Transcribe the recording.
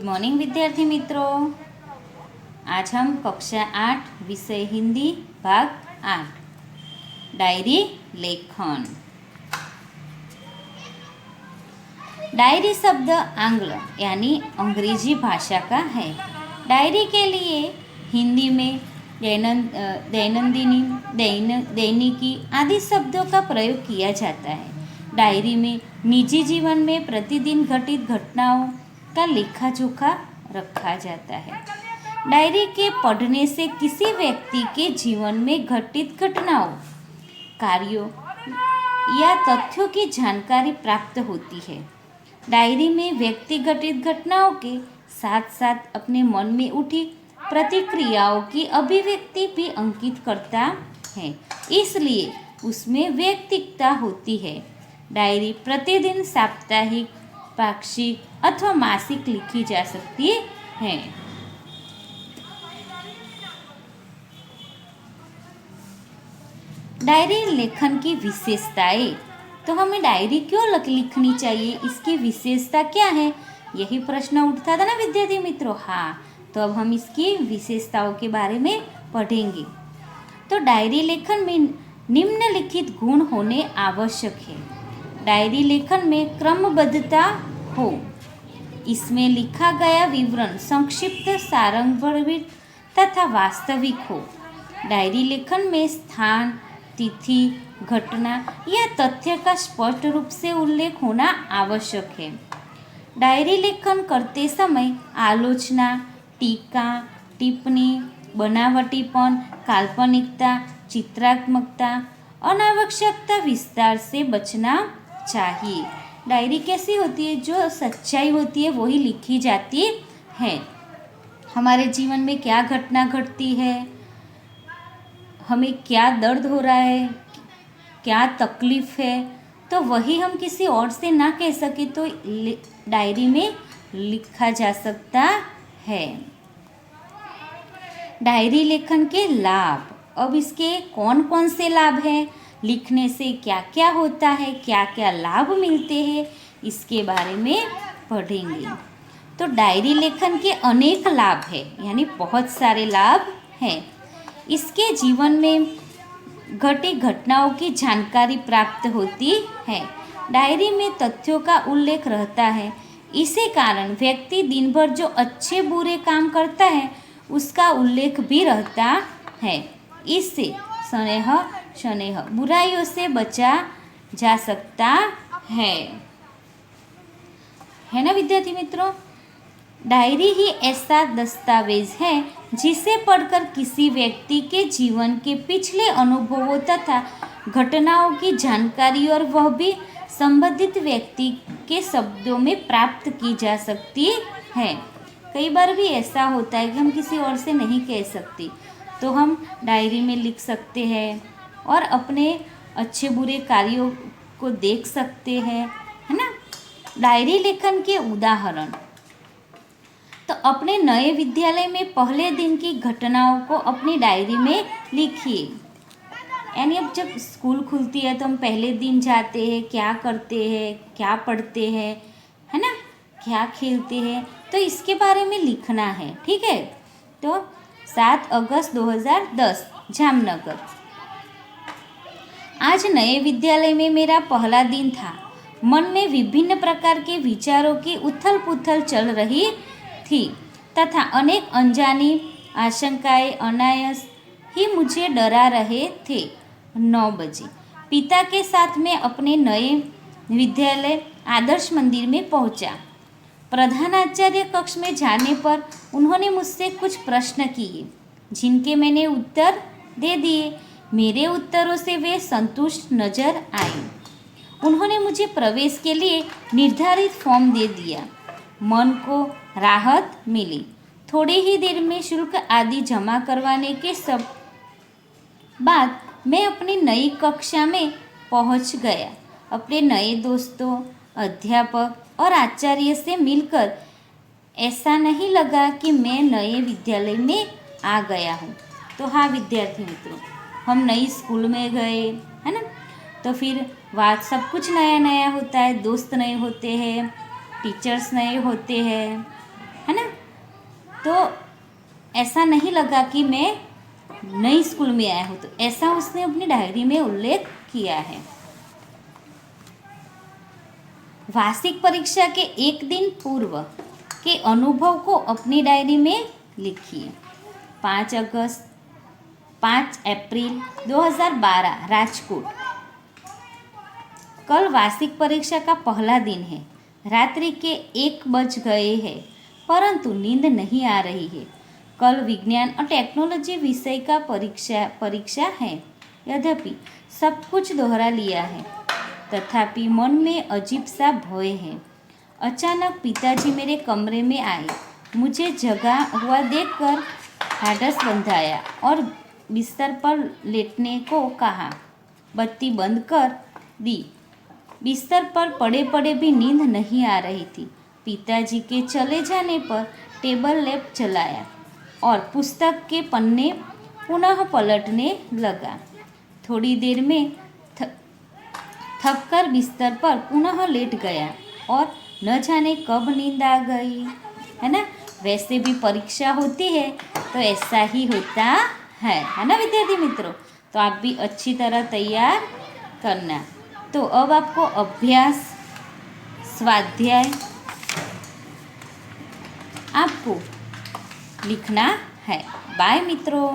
Good morning विद्यार्थी मित्रों। आज हम कक्षा 8 विषय हिंदी भाग 8 डायरी लेखन। डायरी शब्द आंग्ल यानी अंग्रेजी भाषा का है। डायरी के लिए हिंदी में दैनंदिनी, दैनिकी आदि शब्दों का प्रयोग किया जाता है। डायरी में निजी जीवन में प्रतिदिन घटित घटनाओं का लेखा जोखा रखा जाता है। डायरी के पढ़ने से किसी व्यक्ति के जीवन में घटित घटनाओं, कार्यों या तथ्यों की जानकारी प्राप्त होती है। डायरी में व्यक्ति घटित घटनाओं के साथ साथ अपने मन में उठी प्रतिक्रियाओं की अभिव्यक्ति भी अंकित करता है, इसलिए उसमें व्यक्तिगतता होती है। डायरी प्रतिदिन, साप्ताहिक, पाक्षिक अथवा मासिक लिखी जा सकती है। डायरी लेखन की विशेषताएं। तो हमें डायरी क्यों लिखनी चाहिए, इसकी विशेषता क्या है, यही प्रश्न उठता था ना विद्यार्थी मित्रों। हाँ, तो अब हम इसकी विशेषताओं के बारे में पढ़ेंगे। तो डायरी लेखन में निम्नलिखित गुण होने आवश्यक है। डायरी लेखन में क्रमबद्धता हो, इसमें लिखा गया विवरण संक्षिप्त, सारंगभरित तथा वास्तविक हो। डायरी लेखन में स्थान, तिथि, घटना या तथ्य का स्पष्ट रूप से उल्लेख होना आवश्यक है। डायरी लेखन करते समय आलोचना, टीका, टिप्पणी, बनावटीपन, काल्पनिकता, चित्रात्मकता, अनावश्यकता विस्तार से बचना चाहिए। डायरी कैसी होती है, जो सच्चाई होती है वही लिखी जाती है। हमारे जीवन में क्या घटना घटती है, हमें क्या दर्द हो रहा है, क्या तकलीफ है, तो वही हम किसी और से ना कह सके तो डायरी में लिखा जा सकता है। डायरी लेखन के लाभ। अब इसके कौन कौन से लाभ हैं, लिखने से क्या क्या होता है, क्या क्या लाभ मिलते हैं, इसके बारे में पढ़ेंगे। तो डायरी लेखन के अनेक लाभ हैं, यानी बहुत सारे लाभ हैं। इसके जीवन में घटी घटनाओं की जानकारी प्राप्त होती है। डायरी में तथ्यों का उल्लेख रहता है, इसी कारण व्यक्ति दिन भर जो अच्छे बुरे काम करता है उसका उल्लेख भी रहता है। इससे स्नेह बुराइयों से बचा जा सकता है ना विद्यार्थी मित्रों। डायरी ही ऐसा दस्तावेज है जिसे पढ़कर किसी व्यक्ति के जीवन के पिछले अनुभवों तथा घटनाओं की जानकारी और वह भी संबंधित व्यक्ति के शब्दों में प्राप्त की जा सकती है। कई बार भी ऐसा होता है कि हम किसी और से नहीं कह सकते, तो हम डायरी में लिख सकते हैं और अपने अच्छे बुरे कार्यों को देख सकते हैं, है ना। डायरी लेखन के उदाहरण। तो अपने नए विद्यालय में पहले दिन की घटनाओं को अपनी डायरी में लिखिए। यानी अब जब स्कूल खुलती है तो हम पहले दिन जाते हैं, क्या करते हैं, क्या पढ़ते हैं, है ना, क्या खेलते हैं, तो इसके बारे में लिखना है, ठीक है। तो 7 अगस्त 2010 जामनगर। आज नए विद्यालय में मेरा पहला दिन था। मन में विभिन्न प्रकार के विचारों की उथल पुथल चल रही थी तथा अनेक अनजानी आशंकाएं अनायास ही मुझे डरा रहे थे। 9 बजे पिता के साथ मैं अपने नए विद्यालय आदर्श मंदिर में पहुंचा। प्रधानाचार्य कक्ष में जाने पर उन्होंने मुझसे कुछ प्रश्न किए, जिनके मैंने उत्तर दे दिए। मेरे उत्तरों से वे संतुष्ट नजर आए। उन्होंने मुझे प्रवेश के लिए निर्धारित फॉर्म दे दिया। मन को राहत मिली। थोड़ी ही देर में शुल्क आदि जमा करवाने के सब बाद मैं अपनी नई कक्षा में पहुंच गया। अपने नए दोस्तों, अध्यापक और आचार्य से मिलकर ऐसा नहीं लगा कि मैं नए विद्यालय में आ गया हूँ। तो हाँ विद्यार्थी मित्रों, हम नई स्कूल में गए, है ना, तो फिर बात सब कुछ नया नया होता है, दोस्त नए होते हैं, टीचर्स नए होते हैं, है ना। तो ऐसा नहीं लगा कि मैं नई स्कूल में आया हूँ, तो ऐसा उसने अपनी डायरी में उल्लेख किया है। वार्षिक परीक्षा के एक दिन पूर्व के अनुभव को अपनी डायरी में लिखिए। 5 अप्रैल 2012 राजकोट। कल वार्षिक परीक्षा का पहला दिन है। रात्रि के 1 बज गए हैं, परंतु नींद नहीं आ रही है। कल विज्ञान और टेक्नोलॉजी विषय का परीक्षा है। यद्यपि सब कुछ दोहरा लिया है, तथापि मन में अजीब सा भय है। अचानक पिताजी मेरे कमरे में आए, मुझे जगा हुआ देखकर ढाढ़स बंधाया और बिस्तर पर लेटने को कहा। बत्ती बंद कर दी। बिस्तर पर पड़े पड़े भी नींद नहीं आ रही थी। पिताजी के चले जाने पर टेबल लैंप जलाया और पुस्तक के पन्ने पुनः पलटने लगा। थोड़ी देर में थककर बिस्तर पर पुनः लेट गया और न जाने कब नींद आ गई, है ना। वैसे भी परीक्षा होती है तो ऐसा ही होता है ना विद्यार्थी मित्रों। तो आप भी अच्छी तरह तैयार करना। तो अब आपको अभ्यास स्वाध्याय आपको लिखना है। बाय मित्रों।